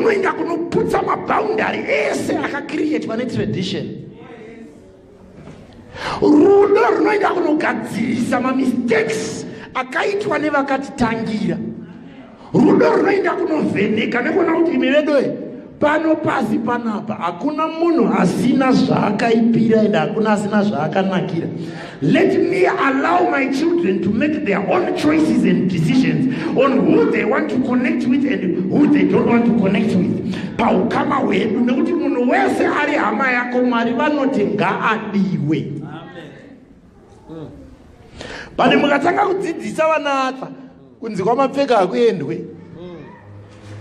runoenda kunoputsa maboundary ese akacreatwa netradition. Rudo runoenda kunogadzirisa mistakes akaitwa nevakatitangira. Rudo runoenda kunovheneka nekuona kuti imi vedoe pano pasi panapa hakuna munhu asina zvaakaipira ende hakuna asina zvaakanakira. Let me allow my children to make their own choices and decisions on who they want to connect with and who they don't want to connect with. Paukama hwedu nekuti munhu wese ari hama yako Mwari vanoti ngaadiwe. Pane mukatanga kudzidzisa vana ava kunzi kwamapfeka hakuendwe,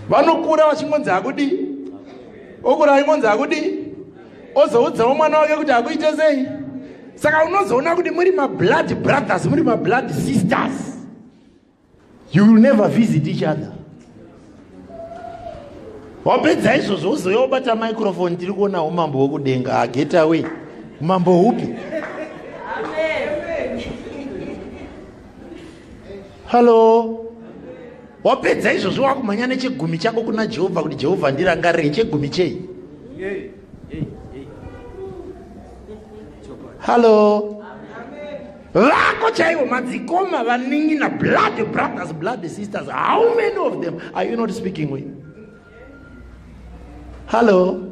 vanokura vachingonzi hakudi, okura achingonzi hakudi, ozoudzawo mwana wake kuti hakuite sei. Saka unozoona kuti muri blood brothers, muri blood sisters, you will never visit each other. Wapedza izvozvo uzouya wobata microphone, tiri kuona umambo hwekudenga, get away. Umambo hupi? Hello. Wapedza izvozvo wakumhanya nechegumi chako kuna Jehovha kuti Jehovha ndirangarire. Chegumi chei? Hello. Vako chaivo madzikoma vaningina, blood brothers, blood sisters. How many of them are you not speaking with? Hello.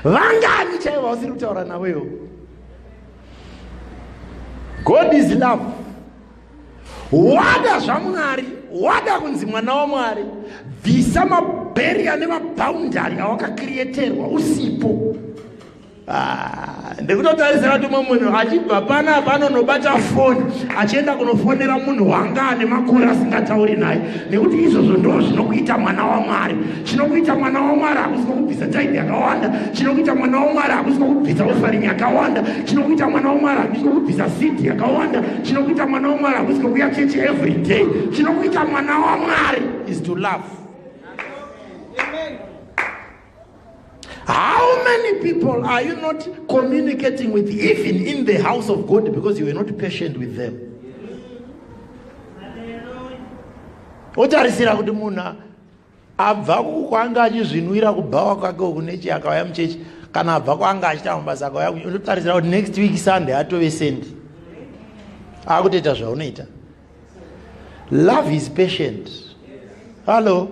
Vangani chaivo usiri kutaura nawewo. God is love. Wada zvaMwari, wada kunzi mwana waMwari, bvisa maberia nemaboundary awakacreaterwa usipo. Ndikutotarisira kuti munhu achibva panapa anonobata foni achienda kunofonera munhu wanga ane makore asingatauri naye, nekuti izvozvo ndo zvinokuita mwana waMwari. Chinokuita mwana waMwari hakusi kubvisa taiti yakawanda, chinokuita mwana waMwari hakusi kubvisa ofaring yakawanda, chinokuita mwana waMwari hakusi kubvisa seed yakawanda, chinokuita mwana waMwari hakusi kuuya chechi every day. Chinokuita mwana waMwari is to love. Amen. How many people are you not communicating with even in the house of God because you were not patient with them? Otarisira kuti munhu abva kwanga achizvinwira kubhawa kwake kunechi akauya muchechi, kana abva kwanga achita mabasa akauya, unotarisira kuti next week Sunday atove sendi akutoita zvaunoita. Love is patient. Hello.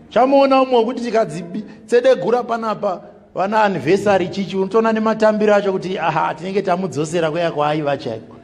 Chamuona umwe kuti tikadzitsede panapa vana anniversary chichi unotoona nematambiro acho kuti aha tinenge tamudzosera kweya kwaaiva chaiko.